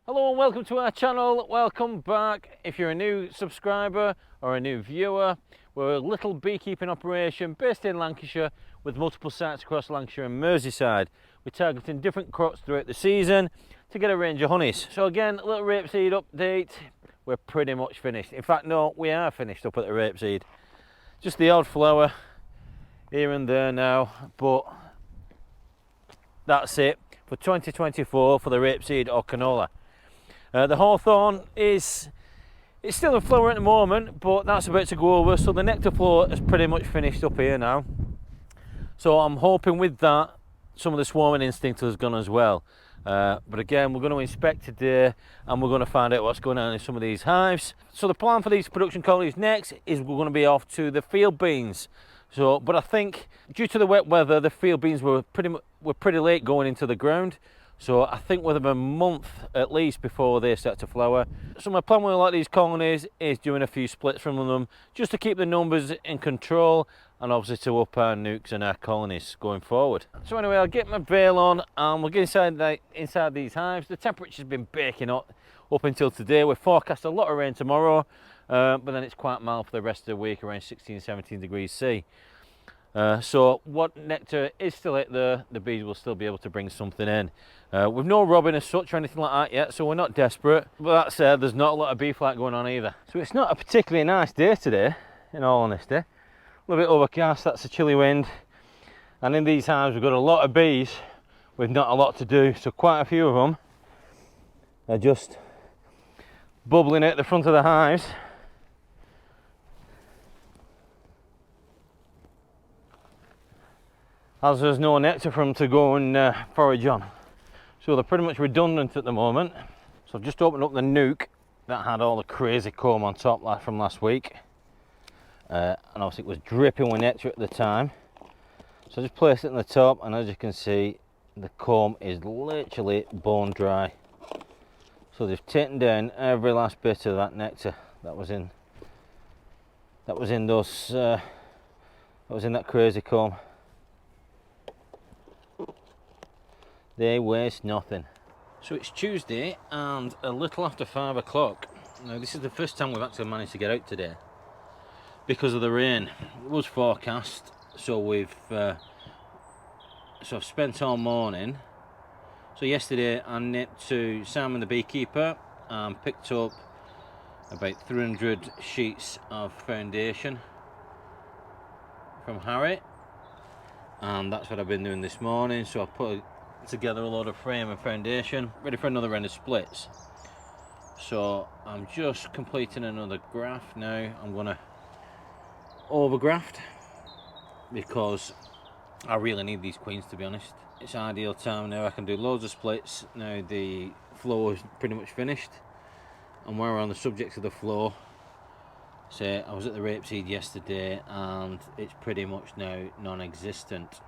Hello and welcome to our channel. Welcome back. If you're a new subscriber or a new viewer, we're a little beekeeping operation based in Lancashire with multiple sites across Lancashire and Merseyside. We're targeting different crops throughout the season to get a range of honeys. So again, a little rapeseed update. We're pretty much finished. In fact, no, we are finished up at the rapeseed. Just the odd flower here and there now, but that's it for 2024 for the rapeseed or canola. The hawthorn it's still in flower at the moment, but that's about to go over, so the nectar flow is pretty much finished up here now. So I'm hoping with that some of the swarming instinct has gone as well. But again, we're going to inspect today and we're going to find out what's going on in some of these hives. So the plan for these production colonies next is we're going to be off to the field beans. But I think due to the wet weather, the field beans were pretty late going into the ground. So I think we'll have a month at least before they start to flower. So my plan with a lot of these colonies is doing a few splits from them just to keep the numbers in control and obviously to up our nukes and our colonies going forward. So anyway, I'll get my veil on and we'll get inside these hives. The temperature's been baking up until today. We're forecast a lot of rain tomorrow, but then it's quite mild for the rest of the week, around 16-17 degrees C. So what nectar is still out there, the bees will still be able to bring something in. With no robbing as such or anything like that yet, so we're not desperate. But that said, there's not a lot of bee flight going on either. So it's not a particularly nice day today, in all honesty. A little bit overcast, that's a chilly wind. And in these hives we've got a lot of bees with not a lot to do, so quite a few of them are just bubbling out the front of the hives. As there's no nectar for them to go and forage on. So they're pretty much redundant at the moment. So I've just opened up the nuke that had all the crazy comb on top from last week. And obviously it was dripping with nectar at the time. So I just placed it on the top, and as you can see, the comb is literally bone dry. So they've taken down every last bit of that nectar that was in that crazy comb. They waste nothing. So it's Tuesday and a little after 5 o'clock. Now this is the first time we've actually managed to get out today because of the rain. It was forecast, so I've spent all morning. So yesterday I nipped to Simon the beekeeper and picked up about 300 sheets of foundation from Harry, and that's what I've been doing this morning. So I've put together a load of frame and foundation ready for another round of splits. So I'm just completing another graft now. I'm gonna overgraft because I really need these queens, to be honest. It's ideal time now. I can do loads of splits now. The flow is pretty much finished, and while we're on the subject of the flow, say I was at the rapeseed yesterday and it's pretty much now non-existent.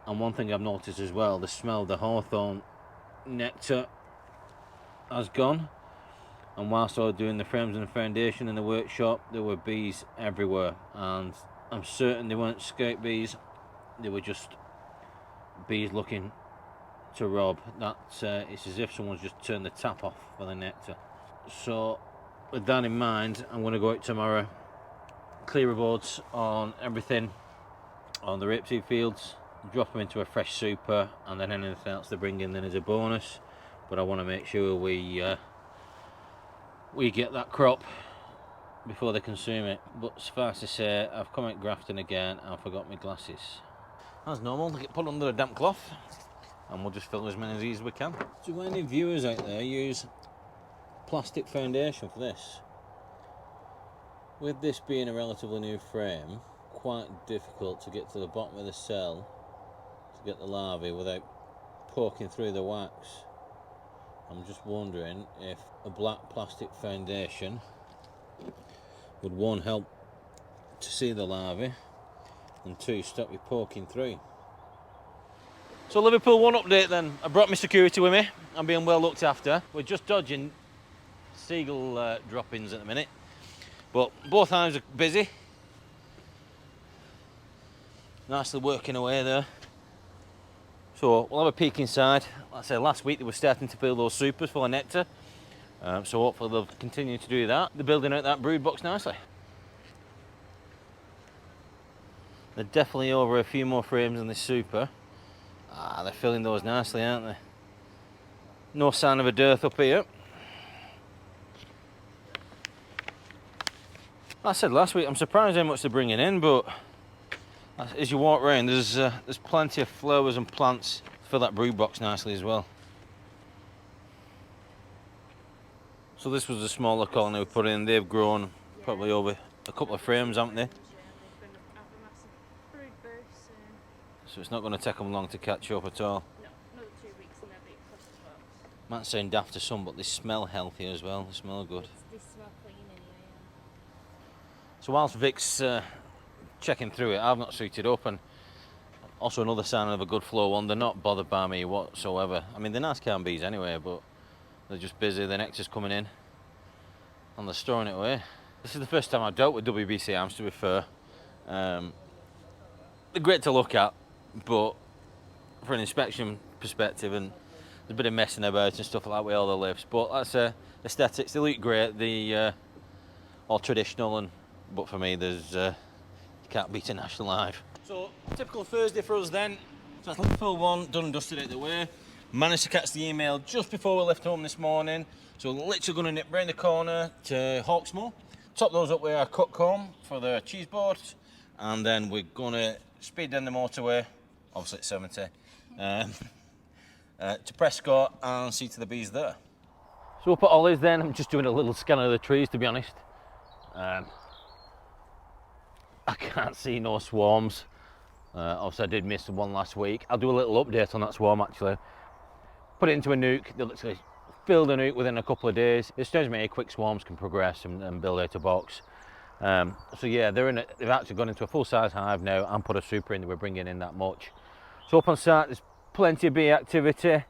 And one thing I've noticed as well, the smell of the hawthorn nectar has gone. And whilst I was doing the frames and the foundation in the workshop, there were bees everywhere. And I'm certain they weren't scout bees, they were just bees looking to rob. It's as if someone's just turned the tap off for the nectar. So with that in mind, I'm going to go out tomorrow, clear boards on everything on the rapeseed fields, drop them into a fresh super, and then anything else they bring in then is a bonus. But I want to make sure we get that crop before they consume it. But suffice to say, I've come out grafting again and forgot my glasses. As normal, they get put under a damp cloth and we'll just fill as many of these as we can. Do any viewers out there use plastic foundation for this? With this being a relatively new frame, quite difficult to get to the bottom of the cell to get the larvae without poking through the wax. I'm just wondering if a black plastic foundation would, one, help to see the larvae, and two, stop you poking through. So Liverpool 1 update then. I brought my security with me. I'm being well looked after. We're just dodging seagull droppings at the minute, but both hives are busy. Nicely working away there. So we'll have a peek inside. Like I said, last week they were starting to fill those supers full of nectar. So hopefully they'll continue to do that. They're building out that brood box nicely. They're definitely over a few more frames in this super. They're filling those nicely, aren't they? No sign of a dearth up here. Like I said last week, I'm surprised how much they're bringing in, but as you walk around, there's plenty of flowers and plants to fill that brood box nicely as well. So this was a smaller colony we put in. They've grown probably over a couple of frames, haven't they? So it's not going to take them long to catch up at all. No, another 2 weeks and they'll be across as well. Might sound daft to some, but they smell healthy as well. They smell good. They smell clean anyway, yeah. So whilst Vic's checking through it, I've not suited up, and also another sign of a good flow one. They're not bothered by me whatsoever. I mean, they're nice calm bees anyway, but they're just busy. The nectar's coming in and they're storing it away. This is the first time I've dealt with WBC hams, to be fair. They're great to look at, but for an inspection perspective, and there's a bit of messing about and stuff like that with all the lips, but that's aesthetics. They look great. They all traditional, but for me, there's you can't beat a National Hive. So typical Thursday for us then. So that's full one, done and dusted out the way. Managed to catch the email just before we left home this morning. So literally going to nip round the corner to Hawksmoor, top those up with our cut comb for the cheese boards, and then we're going to speed down the motorway, obviously at 70, to Prescott and see to the bees there. So up at Ollie's then, I'm just doing a little scan of the trees, to be honest. I can't see no swarms. Obviously I did miss one last week. I'll do a little update on that swarm actually. Put it into a nuke, they literally filled a nuke within a couple of days. It shows me how quick swarms can progress and build out a box. So yeah, they've actually gone into a full-size hive now and put a super in that we're bringing in that much. So up on site, there's plenty of bee activity.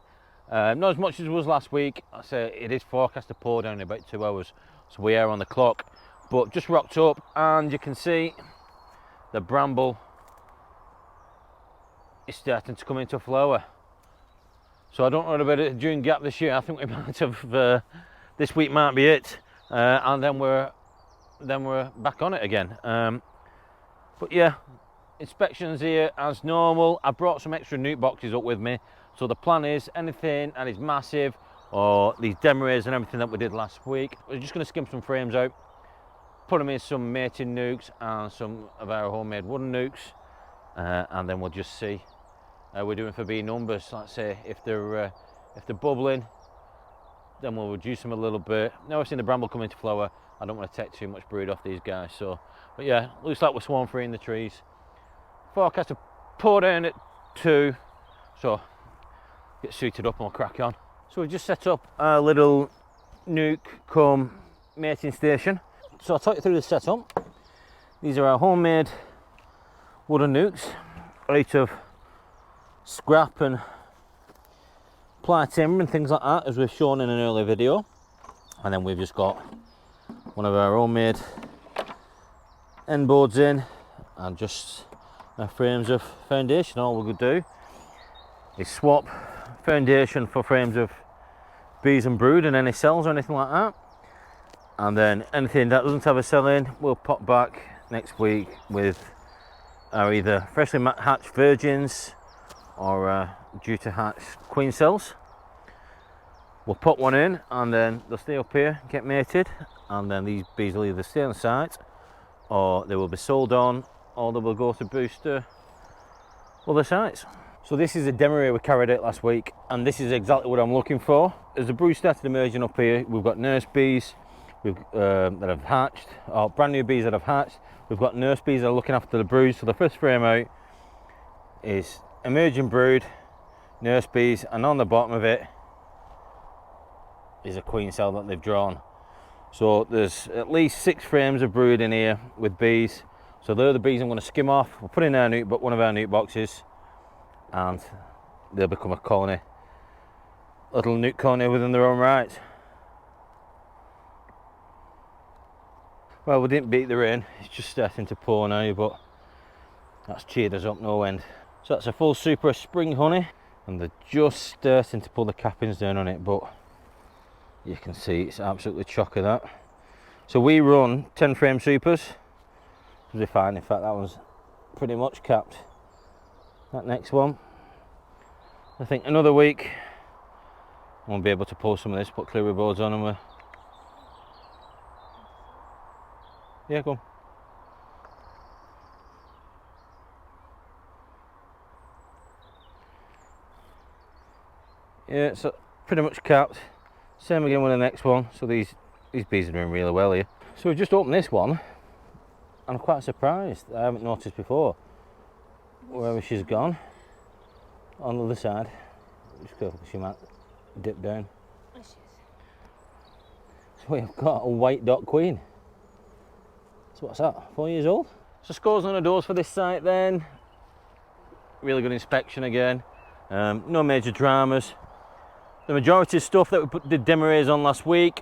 Not as much as it was last week. I say it is forecast to pour down in about 2 hours, so we are on the clock. But just rocked up, and you can see the bramble is starting to come into flower. So I don't know about a June gap this year. I think we might have this week might be it, and then we're back on it again. But yeah, inspections here as normal. I brought some extra nuke boxes up with me. So the plan is anything that is massive, or these demo-rays and everything that we did last week, we're just going to skim some frames out, put them in some mating nukes and some of our homemade wooden nukes, and then we'll just see how we're doing for bee numbers. Let's say if they're bubbling, then we'll reduce them a little bit. Now I've seen the bramble come into flower, I don't want to take too much brood off these guys. So, but yeah, looks like we're swarm free in the trees. Forecast to pour down at 2, so get suited up and we'll crack on. So we've just set up our little nuke cum mating station. So I'll talk you through the setup. These are our homemade wooden nukes out of scrap and ply timber and things like that, as we've shown in an earlier video. And then we've just got one of our homemade end boards in, and just our frames of foundation. All we could do is swap foundation for frames of bees and brood and any cells or anything like that, and then anything that doesn't have a cell in, we'll pop back next week with our either freshly hatched virgins or due to hatch queen cells. We'll put one in, and then they'll stay up here, get mated, and then these bees will either stay on site, or they will be sold on, or they will go to booster other sites. So this is a demo ray we carried out last week, and this is exactly what I'm looking for. As the brood started emerging up here, we've got nurse bees that have hatched, or brand new bees that have hatched. We've got nurse bees that are looking after the brood. So the first frame out is emerging brood, nurse bees, and on the bottom of it is a queen cell that they've drawn. So there's at least 6 frames of brood in here with bees. So they're the bees I'm going to skim off. We'll put in our nuke, one of our nuke boxes, and they'll become a colony, little nuke colony within their own right. Well, we didn't beat the rain. It's just starting to pour now, but that's cheered us up no end. So that's a full super of spring honey, and they're just starting to pull the cappings down on it, but you can see it's absolutely chocker that. So we run 10 frame supers, which is fine. In fact, that one's pretty much capped. That next one, I think another week I won't be able to pull some of this, put clearer boards on and yeah, go on. Yeah, so pretty much capped. Same again with the next one. So these bees are doing really well here. So we've just opened this one. I'm quite surprised. I haven't noticed before. Wherever she's gone. On the other side. Just go, she might dip down. Oh, she is. So we've got a white dot queen. So what's that? 4 years old? So scores on the doors for this site then. Really good inspection again. No major dramas. The majority of stuff that we did demo rays on last week,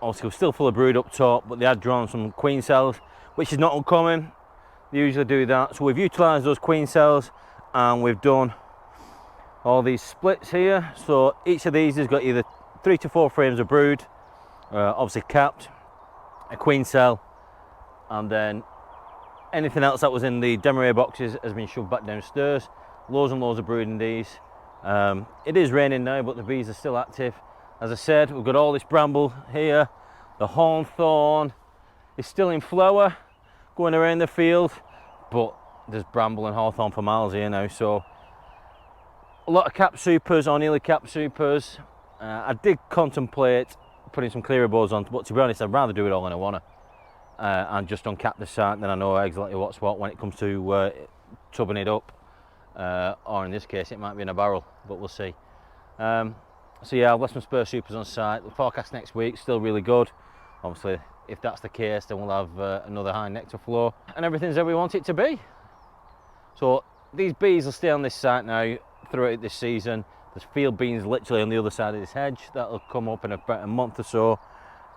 obviously we're still full of brood up top, but they had drawn some queen cells, which is not uncommon. They usually do that. So we've utilised those queen cells and we've done all these splits here. So each of these has got either 3 to 4 frames of brood, obviously capped, a queen cell, and then anything else that was in the demo ray boxes has been shoved back downstairs. Loads and loads of brood in these. It is raining now, but the bees are still active. As I said, we've got all this bramble here. The hornthorn is still in flower, going around the field, but there's bramble and hawthorn for miles here now. So a lot of cap supers or nearly cap supers. I did contemplate putting some clearer boards on, but to be honest, I'd rather do it all in a wanna and just uncap the site, then I know exactly what's what when it comes to tubbing it up. Or in this case it might be in a barrel, but we'll see. So yeah, I've left some spare supers on site. The forecast next week still really good. Obviously if that's the case, then we'll have another high nectar flow and everything's how we want it to be. So these bees will stay on this site now throughout this season. There's field beans literally on the other side of this hedge that'll come up in about a month or so,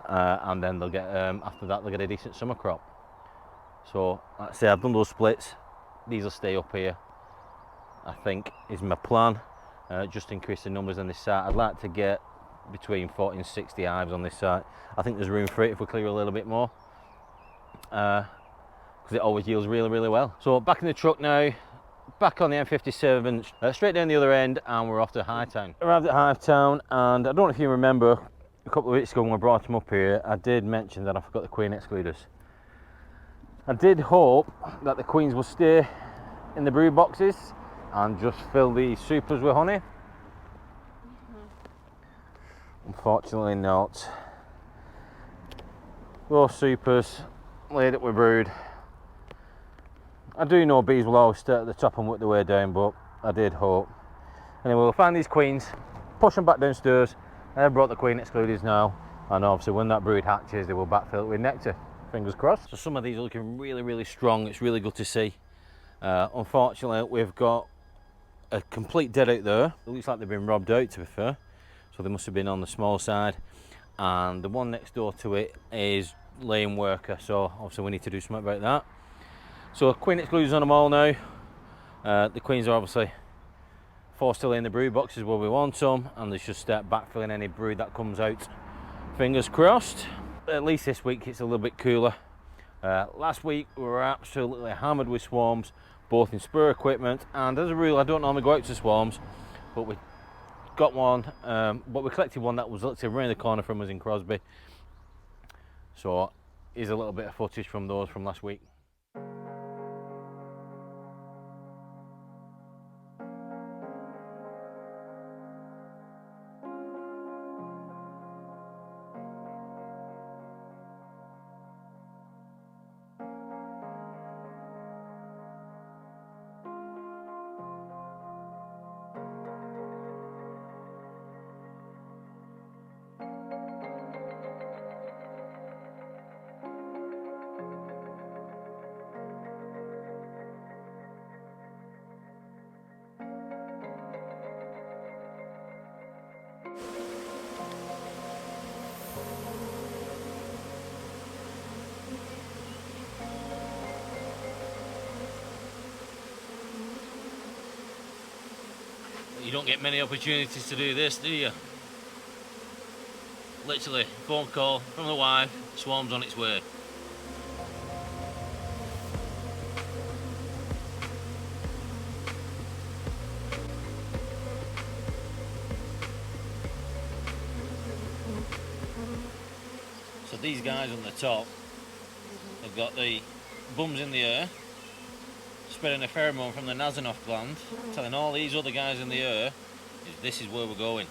and then they'll get after that they'll get a decent summer crop. So like I say, I've done those splits. These will stay up here, I think is my plan. Just increase the numbers on this site. I'd like to get between 40 and 60 hives on this site. I think there's room for it if we clear a little bit more, because it always yields really well. So back in the truck now, back on the M57, straight down the other end, and we're off to Hivetown. Arrived at Hivetown, and I don't know if you remember a couple of weeks ago when we brought them up here, I did mention that I forgot the queen excluders. I did hope that the queens will stay in the brood boxes and just fill the supers with honey. Unfortunately not. Those supers laid up with brood. I do know bees will always start at the top and work their way down, but I did hope. Anyway, we'll find these queens, push them back downstairs. I've brought the queen excluders now, and obviously when that brood hatches they will backfill it with nectar. Fingers crossed. So some of these are looking really strong. It's really good to see. Unfortunately we've got a complete dead out there. It looks like they've been robbed out, to be fair, so they must have been on the small side, and the one next door to it is laying worker, so obviously we need to do something about that. So queen excluders on them all now. The queens are obviously forced to lay in the brood boxes where we want them, and they should start backfilling any brood that comes out. Fingers crossed. At least this week it's a little bit cooler. Last week we were absolutely hammered with swarms, both in spur equipment, and as a rule I don't normally go out to swarms, but we got one, but we collected one that was literally around the corner from us in Crosby. So here's a little bit of footage from those from last week. don't get many opportunities to do this, do you? Literally, phone call from the wife, swarm's on its way. So these guys on the top have got the bums in the air, spreading a pheromone from the Nasanov gland, telling all these other guys in the air, this is where we're going.